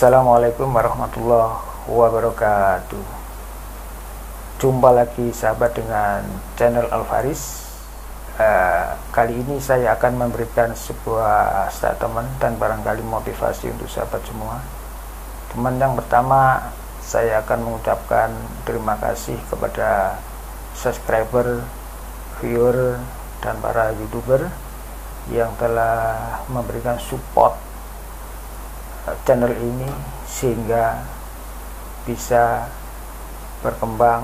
Assalamualaikum warahmatullahi wabarakatuh. Jumpa lagi sahabat dengan channel Alfaris. Kali ini saya akan memberikan sebuah statement dan barangkali motivasi untuk sahabat semua. Teman yang pertama, saya akan mengucapkan terima kasih kepada subscriber, viewer, dan para YouTuber yang telah memberikan support channel ini sehingga bisa berkembang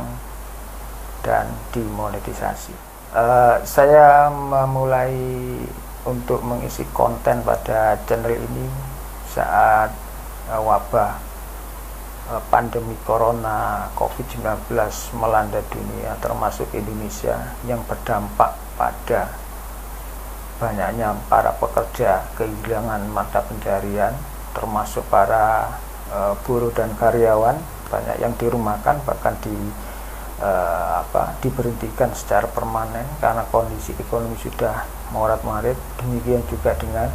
dan dimonetisasi. Saya memulai untuk mengisi konten pada channel ini saat wabah pandemi corona COVID-19 melanda dunia termasuk Indonesia, yang berdampak pada banyaknya para pekerja kehilangan mata pencarian, termasuk para buruh dan karyawan, banyak yang dirumahkan, bahkan diberhentikan secara permanen karena kondisi ekonomi sudah morat-marit. Demikian juga dengan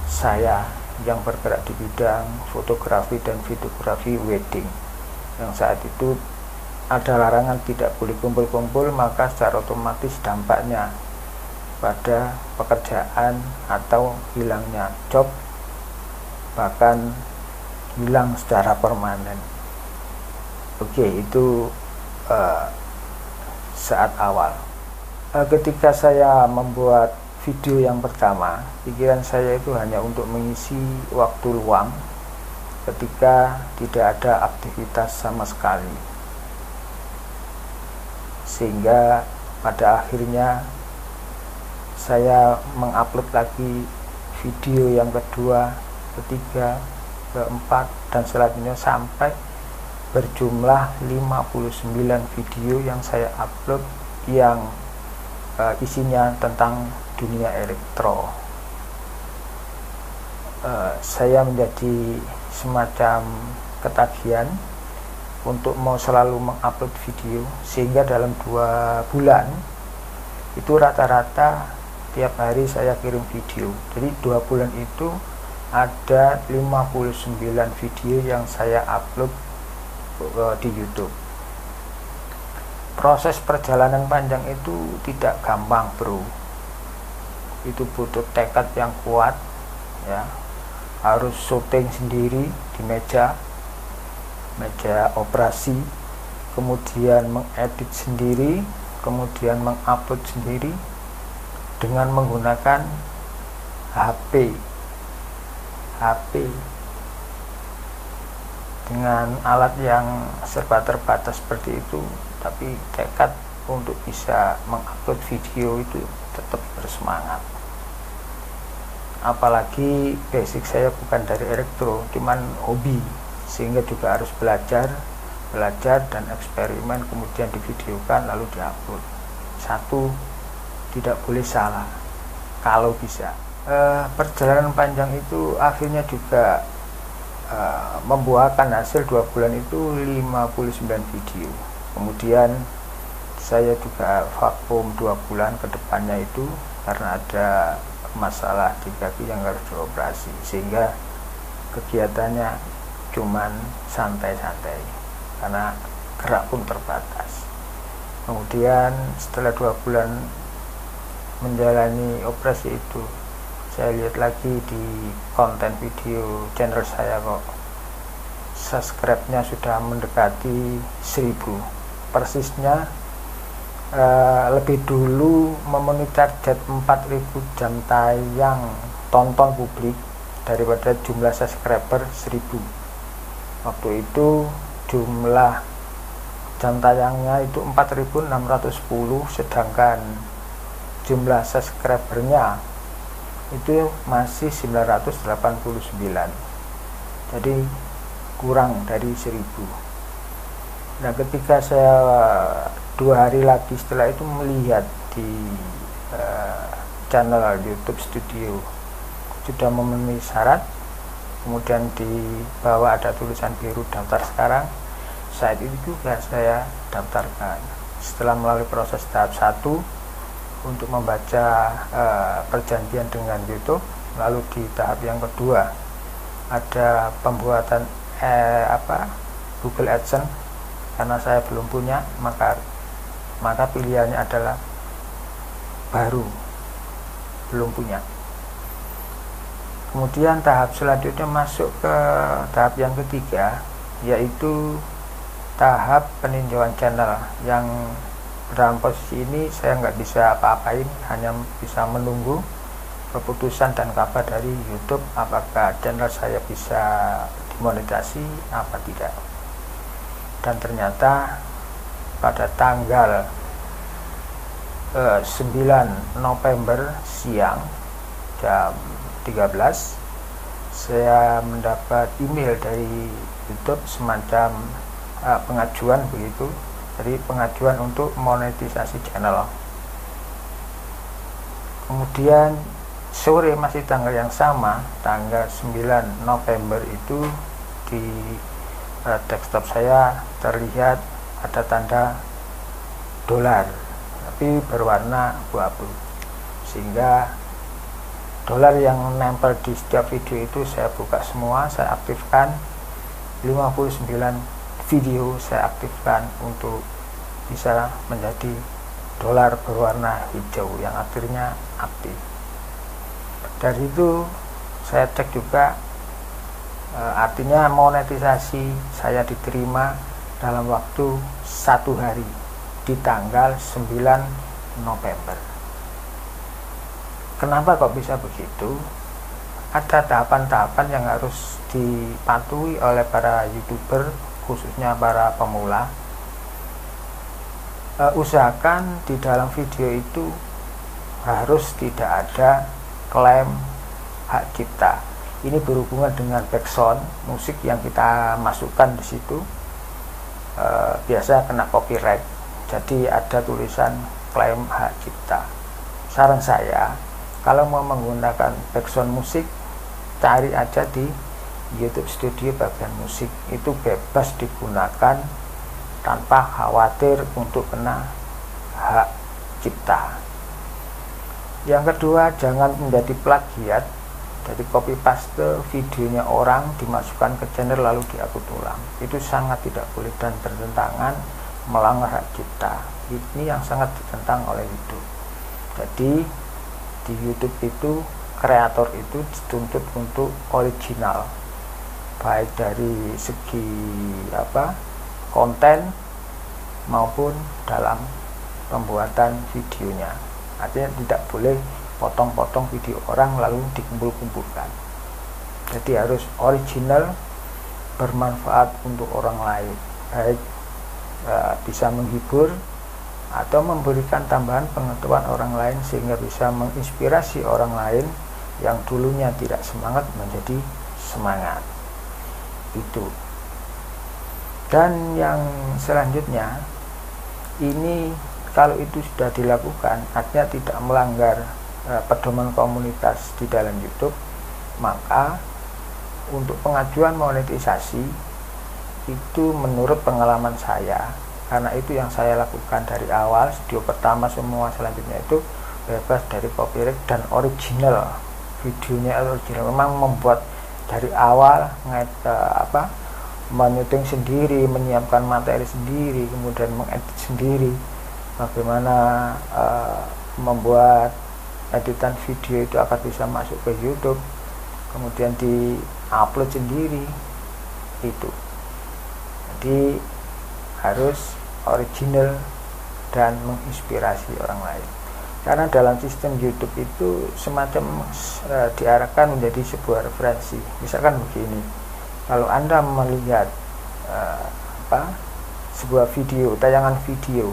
saya yang bergerak di bidang fotografi dan videografi wedding, yang saat itu ada larangan tidak boleh kumpul-kumpul, maka secara otomatis dampaknya pada pekerjaan atau hilangnya job, bahkan hilang secara permanen. Oke, itu saat awal. Ketika saya membuat video yang pertama, pikiran saya itu hanya untuk mengisi waktu luang ketika tidak ada aktivitas sama sekali, sehingga pada akhirnya saya mengupload lagi video yang kedua, ketiga, keempat, dan selanjutnya sampai berjumlah 59 video yang saya upload yang isinya tentang dunia elektro. Saya menjadi semacam ketagihan untuk mau selalu mengupload video, sehingga dalam 2 bulan itu rata-rata tiap hari saya kirim video. Jadi 2 bulan itu ada 59 video yang saya upload di YouTube. Proses perjalanan panjang itu tidak gampang, bro. Itu butuh tekad yang kuat, ya. Harus syuting sendiri di meja operasi, kemudian mengedit sendiri, kemudian mengupload sendiri dengan menggunakan HP dengan alat yang serba terbatas seperti itu. Tapi tekad untuk bisa mengupload video itu tetap bersemangat. Apalagi basic saya bukan dari elektro, cuman hobi, sehingga juga harus belajar dan eksperimen, kemudian divideokan lalu diupload. Satu, tidak boleh salah kalau bisa. Perjalanan panjang itu akhirnya juga membuahkan hasil 2 bulan itu 59 video. Kemudian saya juga vakum 2 bulan ke depannya itu karena ada masalah di kaki yang harus dioperasi, sehingga kegiatannya cuman santai-santai karena gerak pun terbatas. Kemudian setelah 2 bulan menjalani operasi itu, saya lihat lagi di konten video channel saya, kok subscribe-nya sudah mendekati 1000. Persisnya lebih dulu memenuhi target 4000 jam tayang tonton publik daripada jumlah subscriber 1000. Waktu itu jumlah jam tayangnya itu 4610, sedangkan jumlah subscribernya itu masih 989, jadi kurang dari 1000. Nah, ketika saya 2 hari lagi setelah itu melihat di channel YouTube Studio sudah memenuhi syarat, kemudian di bawah ada tulisan biru daftar sekarang, saat itu juga saya daftarkan. Setelah melalui proses tahap 1 untuk membaca perjanjian dengan YouTube, lalu di tahap yang kedua ada pembuatan Google AdSense. Karena saya belum punya, maka pilihannya adalah baru, belum punya. Kemudian tahap selanjutnya masuk ke tahap yang ketiga, yaitu tahap peninjauan channel, yang dalam posisi ini saya nggak bisa apa-apain, hanya bisa menunggu keputusan dan kabar dari YouTube apakah channel saya bisa dimonetasi apa tidak. Dan ternyata pada tanggal 9 November siang jam 13 saya mendapat email dari YouTube semacam pengajuan begitu, jadi pengajuan untuk monetisasi channel. Kemudian sore masih tanggal yang sama, tanggal 9 November itu di desktop saya terlihat ada tanda dolar tapi berwarna abu-abu, sehingga dolar yang nempel di setiap video itu saya buka semua, saya aktifkan 59 video, saya aktifkan untuk bisa menjadi dolar berwarna hijau yang akhirnya aktif. Dari itu saya cek juga, artinya monetisasi saya diterima dalam waktu 1 hari di tanggal 9 November. Kenapa kok bisa begitu? Ada tahapan-tahapan yang harus dipatuhi oleh para YouTuber, khususnya para pemula. Usahakan di dalam video itu harus tidak ada klaim hak cipta. Ini berhubungan dengan background musik yang kita masukkan di situ. Biasa kena copyright. Jadi ada tulisan klaim hak cipta. Saran saya, kalau mau menggunakan background musik, cari aja di YouTube Studio bagian musik, itu bebas digunakan tanpa khawatir untuk kena hak cipta. Yang kedua, jangan menjadi plagiat, jadi copy paste videonya orang dimasukkan ke channel lalu diupload ulang. Itu sangat tidak boleh dan bertentangan, melanggar hak cipta. Ini yang sangat ditentang oleh YouTube. Jadi di YouTube itu kreator itu dituntut untuk original, baik dari segi konten maupun dalam pembuatan videonya. Artinya tidak boleh potong-potong video orang lalu dikumpul-kumpulkan. Jadi harus original, bermanfaat untuk orang lain, baik bisa menghibur atau memberikan tambahan pengetahuan orang lain sehingga bisa menginspirasi orang lain yang dulunya tidak semangat menjadi semangat. Itu. Dan yang selanjutnya, ini kalau itu sudah dilakukan artinya tidak melanggar pedoman komunitas di dalam YouTube, maka untuk pengajuan monetisasi itu menurut pengalaman saya, karena itu yang saya lakukan dari awal, video pertama semua selanjutnya itu bebas dari copyright dan original, videonya original. Memang membuat dari awal menyuting sendiri, menyiapkan materi sendiri, kemudian mengedit sendiri, bagaimana membuat editan video itu akan bisa masuk ke YouTube, kemudian di-upload sendiri. Itu jadi harus original dan menginspirasi orang lain, karena dalam sistem YouTube itu semacam diarahkan menjadi sebuah referensi. Misalkan begini, kalau Anda melihat sebuah video, tayangan video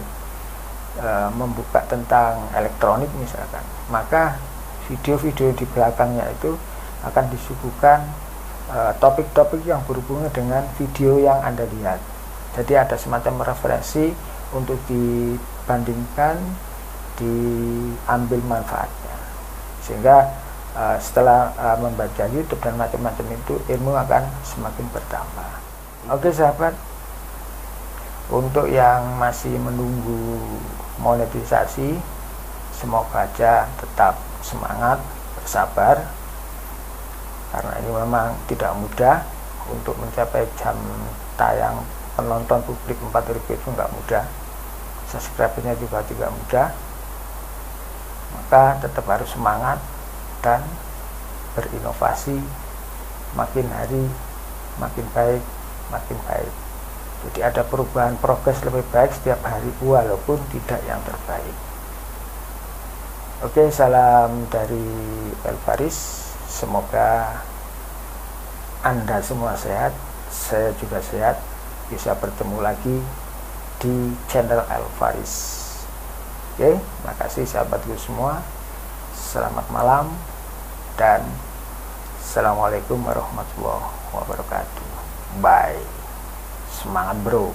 membuka tentang elektronik misalkan, maka video-video di belakangnya itu akan disuguhkan topik-topik yang berhubungan dengan video yang Anda lihat. Jadi ada semacam referensi untuk dibandingkan, diambil manfaatnya, sehingga setelah membaca YouTube dan macam-macam itu, ilmu akan semakin bertambah. Oke sahabat, untuk yang masih menunggu monetisasi, semoga aja tetap semangat, bersabar. karena ini memang tidak mudah untuk mencapai jam tayang penonton publik 4.000 itu nggak mudah, subscribernya juga tidak mudah. Maka tetap harus semangat dan berinovasi, makin hari makin baik, makin baik. Jadi ada perubahan, progres lebih baik setiap hari walaupun tidak yang terbaik. Oke, salam dari Elvaris. Semoga Anda semua sehat, saya juga sehat, bisa bertemu lagi di channel Elvaris. Oke, makasih sahabatku semua. Selamat malam dan Assalamualaikum warahmatullahi wabarakatuh. Bye. Semangat bro.